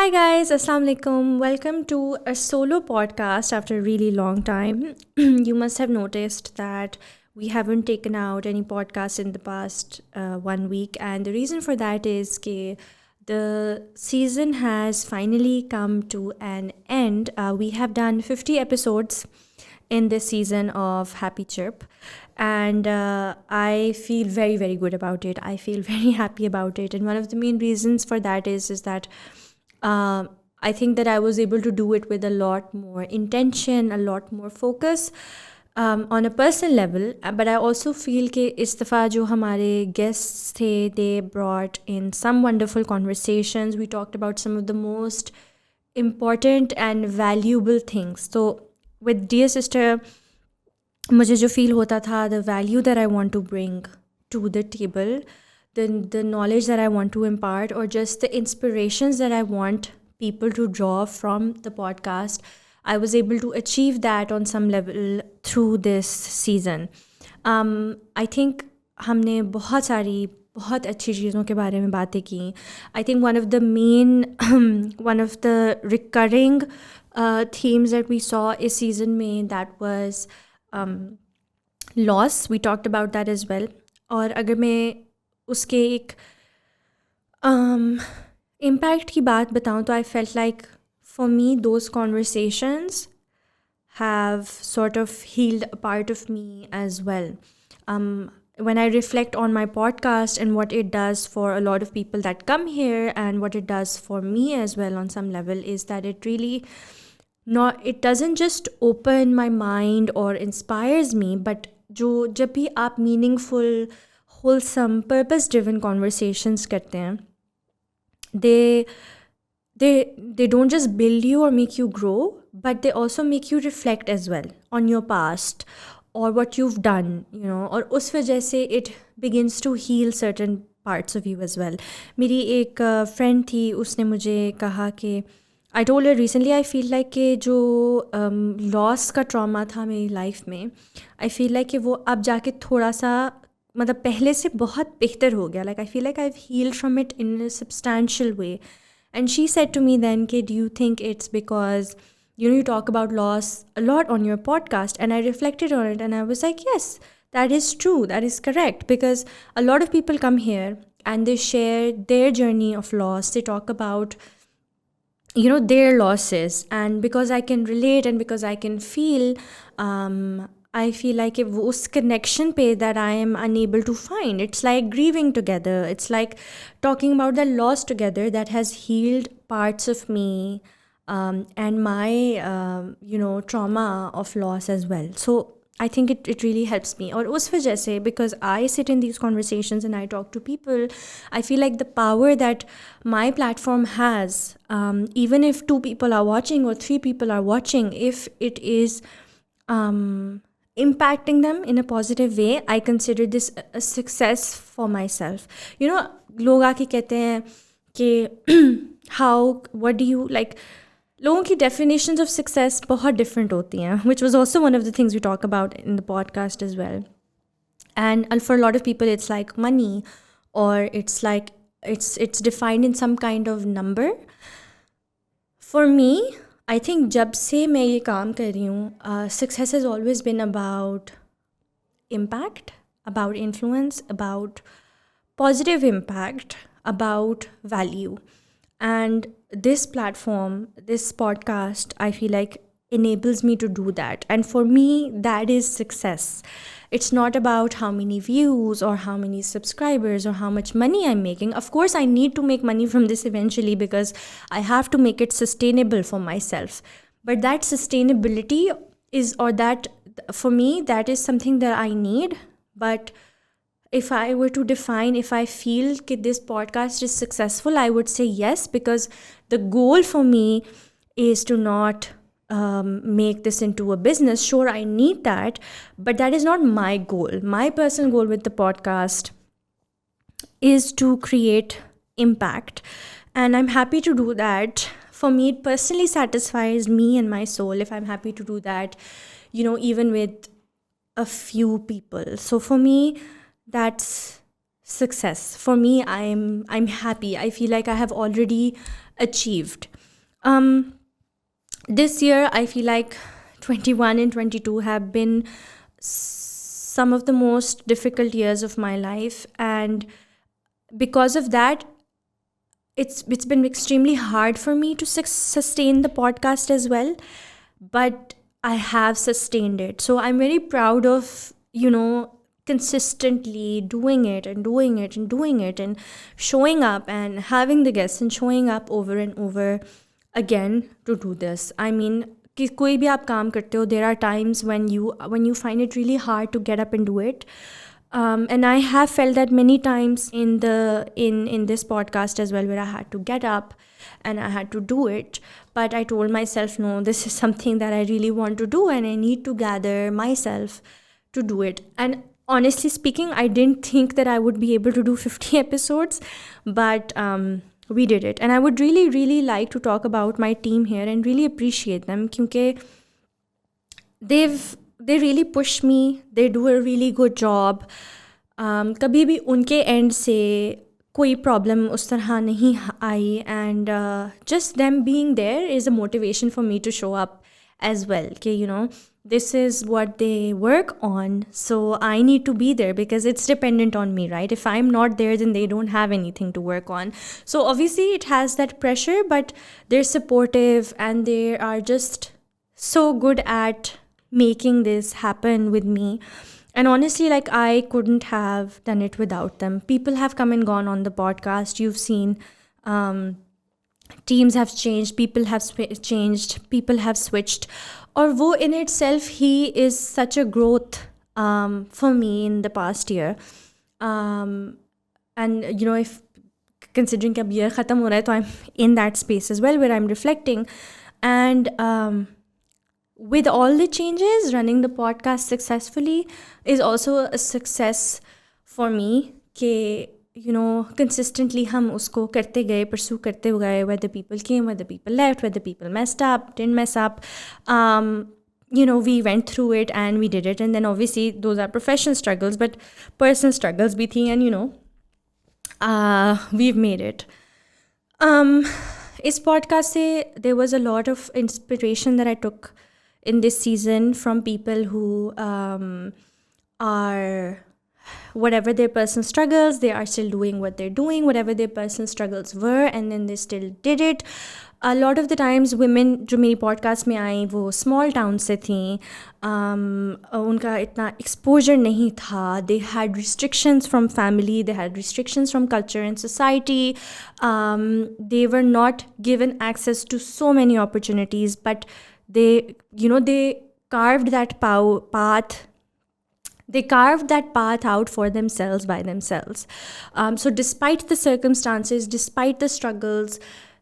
Hi guys, Assalamu alaikum. Welcome to a solo podcast after a really long time. You must have noticed that we haven't taken out any podcast in the past 1 week, and the reason for that is that the season has finally come to an end. We have done 50 episodes in this season of Happy Chirp, and I feel very, very good about it. I feel very happy about it, and one of the main reasons for that is that uh, I think that I was able to do it with a lot more intention, a lot more focus on a personal level. But I also feel कि इस दफ़ा जो हमारे guests थे, they brought in some wonderful conversations. We talked about some of the most important and valuable things. So with Dear Sister, मुझे जो feel होता था, the value that I want to bring to the table, the knowledge that I want to impart, or just the inspirations that I want people to draw from the podcast, I was able to achieve that on some level through this season. I think हमने बहुत अच्छी चीज़ों के बारे में बातें की. I think one of the main one of the recurring themes that we saw is season में, that was loss. We talked about that as well. और अगर मैं उसके एक impact की बात बताऊँ तो I felt like for me those conversations have sort of healed a part of me as well. When I reflect on my podcast and what it does for a lot of people that come here and what it does for me as well on some level, is that it doesn't just open my mind or inspires me, but जब भी आप meaningful, wholesome, purpose driven conversations करते हैं, they don't just build you or make you grow, but they also make you reflect as well on your past or what you've done, और उस वजह से it begins to heal certain parts of you as well. मेरी एक friend थी, उसने मुझे कहा कि I told her recently, I feel like कि जो loss का trauma था मेरी life में, I feel like कि वो अब जाके थोड़ा सा मतलब पहले से बहुत बेहतर हो गया. Like I feel like I've healed from it in a substantial way. And she said to me then, do you think it's because you talk about loss a lot on your podcast? And I reflected on it and I was like, yes, that is true. That is correct. Because a lot of people come here and they share their journey of loss. They talk about their losses, and because I can relate and because I can feel, I feel like उस connection पे that I am unable to find. It's like grieving together. It's like talking about the loss together that has healed parts of me and my trauma of loss as well. So I think it really helps me. और उस वजह से, because I sit in these conversations and I talk to people, I feel like the power that my platform has, even if 2 people are watching or 3 people are watching, if it is impacting them in a positive way, I consider this a success for myself. लोग आके कहते हैं कि what do you like, लोगों की definitions of success बहुत different होती हैं, which was also one of the things we talk about in the podcast as well. And for a lot of people it's like money, or it's like it's defined in some kind of number. For me, I think जब से मैं ये काम कर रही हूँ, success has always been about impact, about influence, about positive impact, about value. And this platform, this podcast, I feel like enables me to do that. And for me, that is success. It's not about how many views or how many subscribers or how much money I'm making. Of course, I need to make money from this eventually because I have to make it sustainable for myself. But that sustainability for me, that is something that I need. But if I were to define, if I feel that this podcast is successful, I would say yes, because the goal for me is to not make this into a business. Sure, I need that, but that is not my goal. My personal goal with the podcast is to create impact, and I'm happy to do that. For me, it personally satisfies me and my soul if I'm happy to do that, even with a few people. So for me, that's success. For me, I'm happy. I feel like I have already achieved. Um, this year, I feel like 21 and 22 have been some of the most difficult years of my life, and because of that, it's been extremely hard for me to sustain the podcast as well. But I have sustained it, so I'm very proud of consistently doing it and doing it and doing it and showing up and having the guests and showing up over and over again to do this. I mean, कि कोई भी आप काम करते हो, there are times when you find it really hard to get up and do it. And I have felt that many times in this podcast as well, where I had to get up and I had to do it. But I told myself, no, this is something that I really want to do, and I need to gather myself to do it. And honestly speaking, I didn't think that I would be able to do 50 episodes, but we did it. And I would really, really like to talk about my team here and really appreciate them, because they really push me. They do a really good job. कभी भी उनके and से कोई problem उस तरह नहीं आई, and just them being there is a motivation for me to show up as well, कि this is what they work on, so I need to be there because it's dependent on me, right? If I'm not there, then they don't have anything to work on. So obviously it has that pressure, but they're supportive and they are just so good at making this happen with me. And honestly, like, I couldn't have done it without them. People have come and gone on the podcast. You've seen teams have changed, people have changed, people have switched. Or wo in itself, he is such a growth for me in the past year. And if considering that year khatam ho raha hai, so I'm in that space as well, where I'm reflecting. And with all the changes, running the podcast successfully is also a success for me, कि consistently हम उसको करते गए, pursue करते गए, whether people came, whether people left, whether people messed up, didn't mess up. We went through it and we did it. And then obviously those are professional struggles, but personal struggles bhi thi, and we've made it. Is podcast se there was a lot of inspiration that I took in this season from people who are, whatever their personal struggles, they are still doing what they're doing, whatever their personal struggles were, and then they still did it. A lot of the times women जो मेरी podcast में आई वो small town से थी, उनका इतना exposure नहीं था, they had restrictions from family, they had restrictions from culture and society, they were not given access to so many opportunities, but they carved that path. They carved that path out for themselves by themselves. So despite the circumstances, despite the struggles,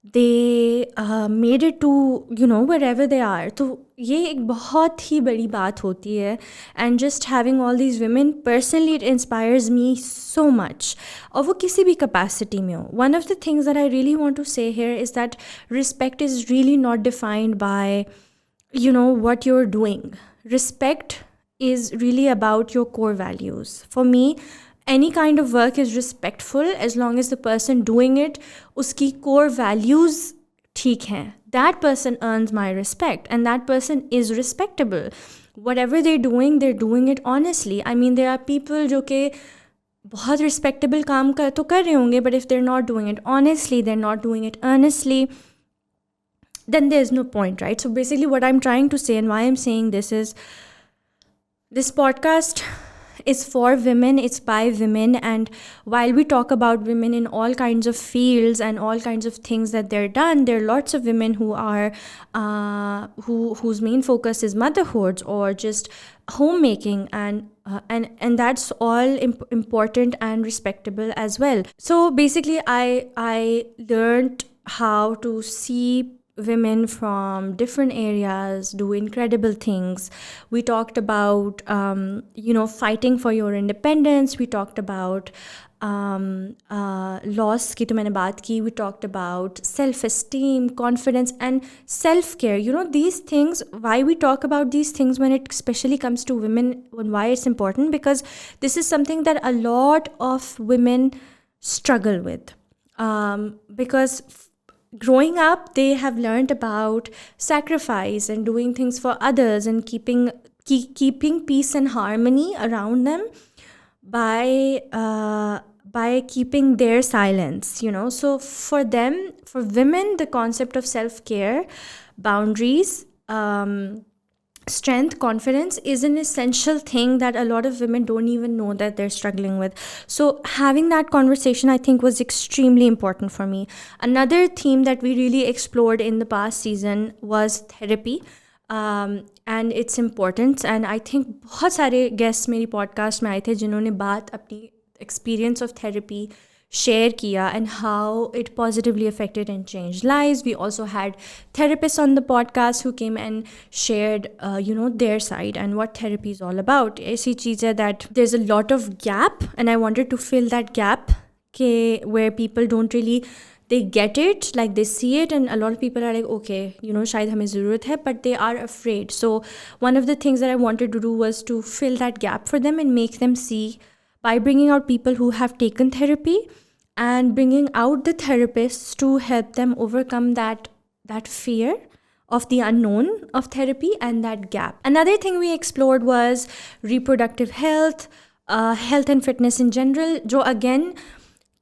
they made it to wherever they are. तो ये एक बहुत ही बड़ी बात होती है. And just having all these women, personally it inspires me so much. और वो किसी भी capacity में हो. One of the things that I really want to say here is that respect is really not defined by what you're doing. Respect is really about your core values. For me, any kind of work is respectful as long as the person doing it, uski core values theek hain. That person earns my respect, and that person is respectable. Whatever they're doing it honestly. I mean, there are people जो के बहुत respectable काम तो कर रहे होंगे, but if they're not doing it honestly, they're not doing it earnestly, then there's no point, right? So basically what I'm trying to say and why I'm saying this is, this podcast is for women, it's by women, and while we talk about women in all kinds of fields and all kinds of things that they're done, there are lots of women who are whose main focus is motherhood or just homemaking, and that's all important and respectable as well. So basically I learned how to see women from different areas do incredible things. We talked about fighting for your independence. We talked about loss की तो मैंने बात की. We talked about self-esteem, confidence, and self-care. These things, why we talk about these things when it especially comes to women, and why it's important, because this is something that a lot of women struggle with, because growing up, they have learned about sacrifice and doing things for others and keeping peace and harmony around them by keeping their silence, So for them, for women, the concept of self-care, boundaries, strength, confidence is an essential thing that a lot of women don't even know that they're struggling with. So having that conversation, I think, was extremely important for me. Another theme that we really explored in the past season was therapy, and its importance. And I think बहुत सारे guests मेरी podcast में आए थे जिन्होंने बात अपनी experience of therapy share kiya and how it positively affected and changed lives. We also had therapists on the podcast who came and shared, their side and what therapy is all about. ऐसी चीज़ है that there's a lot of gap, and I wanted to fill that gap where people don't really, they get it, like they see it, and a lot of people are like, okay, शायद हमें ज़रूरत है, but they are afraid. So one of the things that I wanted to do was to fill that gap for them and make them see by bringing out people who have taken therapy and bringing out the therapists to help them overcome that fear of the unknown of therapy and that gap. Another thing we explored was reproductive health, health and fitness in general, जो again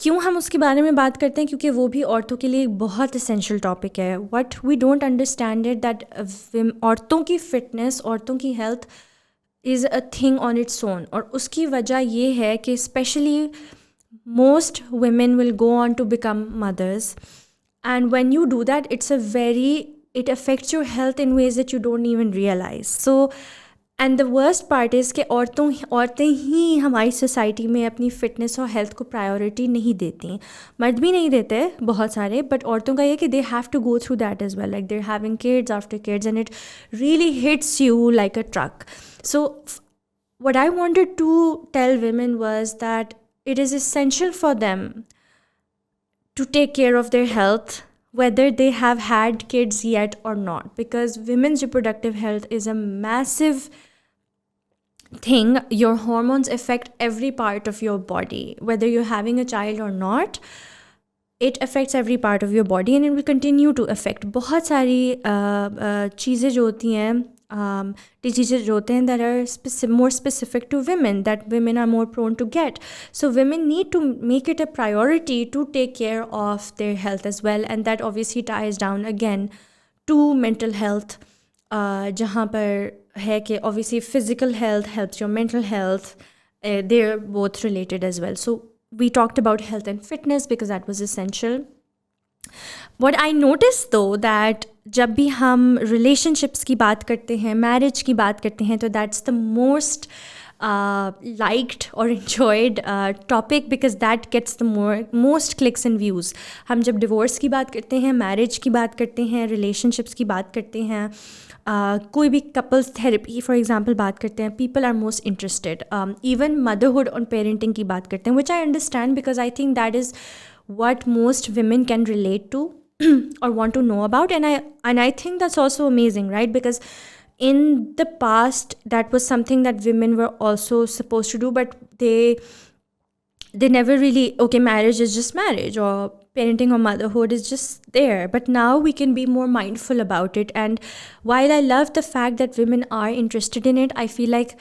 क्यों हम उसके बारे में बात करते हैं, क्योंकि वो भी औरतों के लिए एक बहुत essential topic है. What we don't understand it that औरतों की fitness, औरतों की health is a thing on its own. और उसकी वजह ये है कि especially most women will go on to become mothers, and when you do that, it affects your health in ways that you don't even realize. So, and the worst part is कि औरतें ही हमारी society में अपनी fitness और health को priority नहीं देती. मर्द भी नहीं देते बहुत सारे, बट औरतों का ये कि they have to go through that as well, like they're having kids after kids, and it really hits you like a truck. So what I wanted to tell women was that it is essential for them to take care of their health, whether they have had kids yet or not, because women's reproductive health is a massive thing. Your hormones affect every part of your body, whether you're having a child or not. It affects every part of your body, and it will continue to affect. बहुत सारी चीज़ें जो होती हैं, diseases जो होते हैं that are more specific to women, that women are more prone to get. So women need to make it a priority to take care of their health as well, and that obviously ties down again to mental health, जहाँ पर है कि obviously physical health helps your mental health. They're both related as well. So we talked about health and fitness because that was essential. What I noticed though, that जब भी हम relationships की बात करते हैं, marriage की बात करते हैं, तो that's the most liked or enjoyed topic, because that gets the most clicks and views. हम जब divorce की बात करते हैं, marriage की बात करते हैं, relationships की बात करते हैं, कोई भी couples therapy for example बात करते हैं, people are most interested. Even motherhood and parenting की बात करते हैं, which I understand because I think that is what most women can relate to or want to know about, and I think that's also amazing, right? Because in the past that was something that women were also supposed to do, but they never really, okay, marriage is just marriage, or parenting or motherhood is just there. But now we can be more mindful about it, and while I love the fact that women are interested in it, I feel like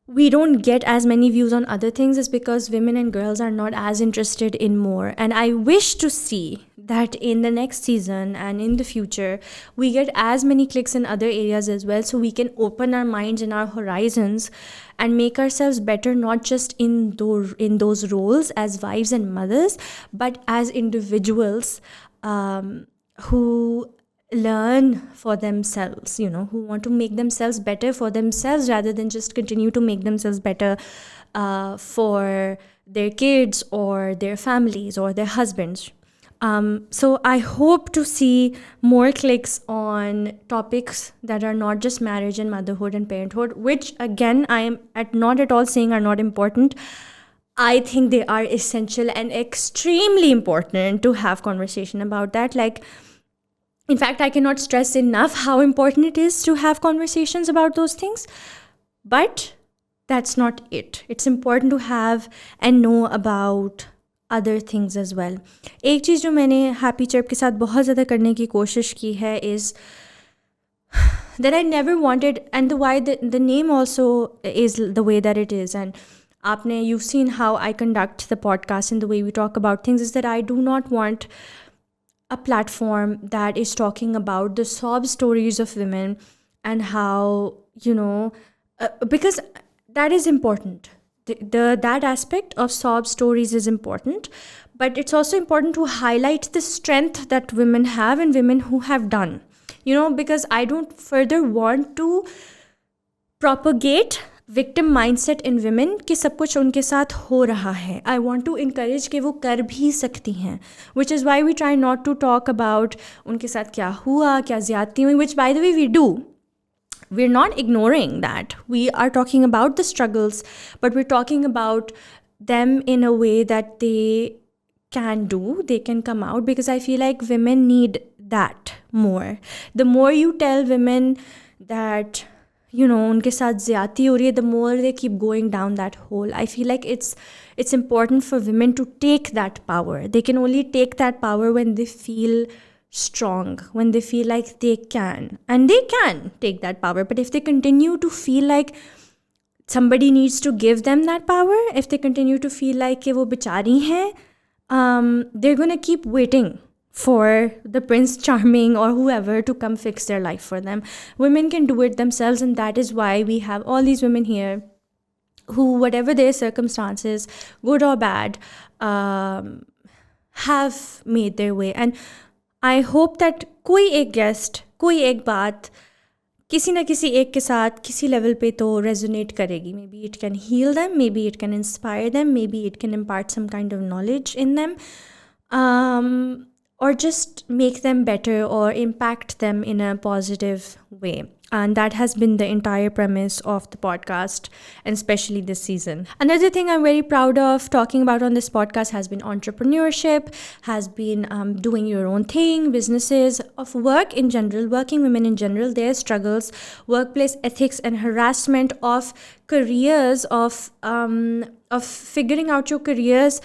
we don't get as many views on other things is because women and girls are not as interested in more. And I wish to see that in the next season and in the future, we get as many clicks in other areas as well, so we can open our minds and our horizons and make ourselves better, not just in those roles as wives and mothers, but as individuals who learn for themselves, who want to make themselves better for themselves rather than just continue to make themselves better for their kids or their families or their husbands. So I hope to see more clicks on topics that are not just marriage and motherhood and parenthood, which again I am not at all saying are not important. I think they are essential and extremely important to have conversation about that. Like, in fact, I cannot stress enough how important it is to have conversations about those things. But that's not it. It's important to have and know about other things as well. एक चीज़ जो मैंने happy chirp के साथ बहुत ज़्यादा करने की कोशिश की है is that I never wanted, and the name also is the way that it is, and you've seen how I conduct the podcast and the way we talk about things, is that I do not want a platform that is talking about the sob stories of women and how, because that is important. That aspect of sob stories is important, but it's also important to highlight the strength that women have and women who have done. Because I don't further want to propagate victim mindset in women कि सब कुछ उनके साथ हो रहा है. I want to encourage कि वो कर भी सकती हैं, which is why we try not to talk about उनके साथ क्या हुआ, क्या ज़्यादती हुई, which by the way we do. We're not ignoring that. We are talking about the struggles, but we're talking about them in a way that they can come out, because I feel like women need that more. The more you tell women that, उनके साथ ज़्यादती हो रही है, the more they keep going down that hole. I feel like it's important for women to take that power. They can only take that power when they feel strong, when they feel like they can. And they can take that power. But if they continue to feel like somebody needs to give them that power, if they continue to feel like कि वो बेचारी हैं, they're going to keep waiting for the Prince Charming or whoever to come fix their life for them. Women can do it themselves, and that is why we have all these women here who, whatever their circumstances, good or bad, have made their way. And I hope that कोई एक guest, कोई एक बात किसी ना किसी एक के साथ किसी level पे तो resonate करेगी. Maybe it can heal them, maybe it can inspire them, maybe it can impart some kind of knowledge in them, or just make them better or impact them in a positive way. And that has been the entire premise of the podcast, and especially this season. Another thing I'm very proud of talking about on this podcast has been entrepreneurship, has been doing your own thing, businesses, of work in general, working women in general, their struggles, workplace ethics and harassment, of careers, of figuring out your careers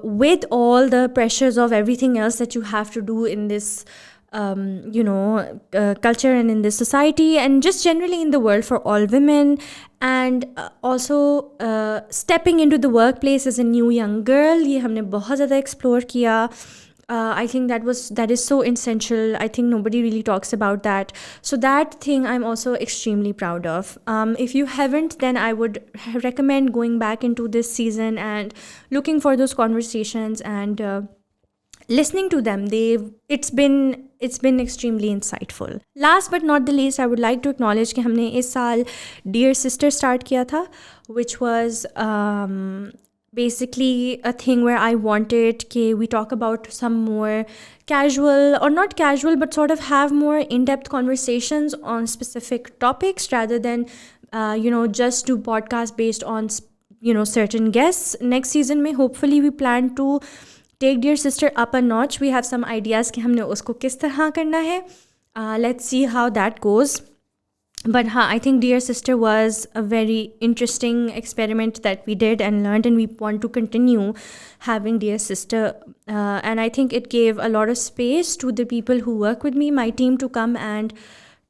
with all the pressures of everything else that you have to do in this culture and in this society, and just generally in the world for all women, and also stepping into the workplace as a new young girl. ये हमने बहुत ज़्यादा explore किया. I think that is so essential. I think nobody really talks about that. So that thing I'm also extremely proud of. If you haven't, then I would recommend going back into this season and looking for those conversations and listening to them. It's been extremely insightful. Last but not the least, I would like to acknowledge कि हमने इस साल Dear Sister start किया था, which was basically a thing where I wanted we talk about some more casual, or not casual, but sort of have more in-depth conversations on specific topics rather than just do podcasts based on certain guests. Next season mein hopefully we plan to take Dear Sister up a notch. We have some ideas कि हमने उसको किस तरह करना है. Let's see how that goes. But I think Dear Sister was a very interesting experiment that we did and learned, and we want to continue having Dear Sister. And I think it gave a lot of space to the people who work with me, my team, to come and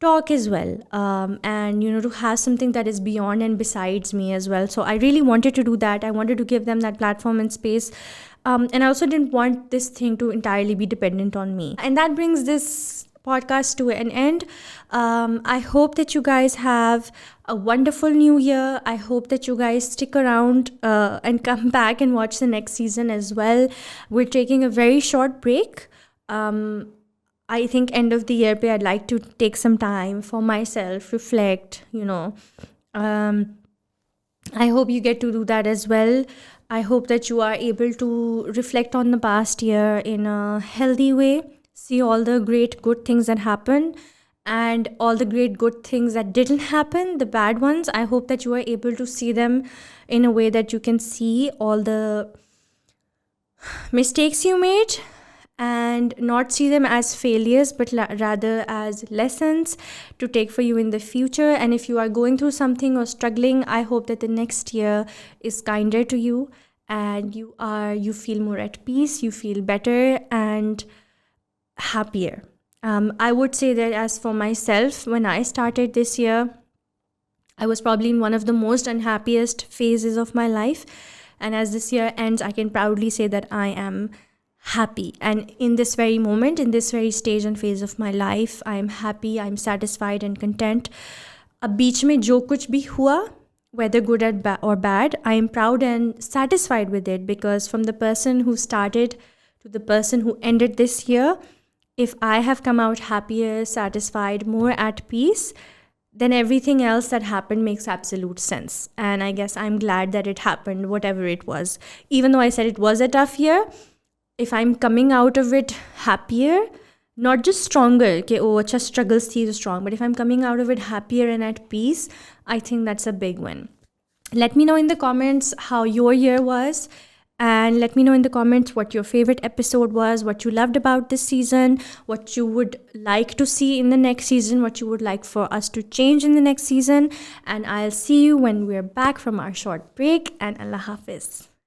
talk as well, and to have something that is beyond and besides me as well. So I really wanted to do that. I wanted to give them that platform and space. And I also didn't want this thing to entirely be dependent on me. And that brings this podcast to an end. I hope that you guys have a wonderful new year. I hope that you guys stick around and come back and watch the next season as well. We're taking a very short break. I think end of the year, I'd like to take some time for myself, reflect, I hope you get to do that as well. I hope that you are able to reflect on the past year in a healthy way, see all the great good things that happened and all the great good things that didn't happen, the bad ones. I hope that you are able to see them in a way that you can see all the mistakes you made and not see them as failures, but rather as lessons to take for you in the future. And if you are going through something or struggling, I hope that the next year is kinder to you and you feel more at peace, you feel better and happier. I would say that as for myself, when I started this year, I was probably in one of the most unhappiest phases of my life. And as this year ends, I can proudly say that I am happy. And in this very moment, in this very stage and phase of my life, I am happy, I'm satisfied and content. अब बीच में जो कुछ भी हुआ, whether good or bad, I am proud and satisfied with it, because from the person who started to the person who ended this year, if I have come out happier, satisfied, more at peace, then everything else that happened makes absolute sense. And I guess I'm glad that it happened, whatever it was. Even though I said it was a tough year, if I'm coming out of it happier, not just stronger, कि oh अच्छा struggles थी so strong, but if I'm coming out of it happier and at peace, I think that's a big win. Let me know in the comments how your year was, and let me know in the comments what your favorite episode was, what you loved about this season, what you would like to see in the next season, what you would like for us to change in the next season. And I'll see you when we're back from our short break, and Allah Hafiz.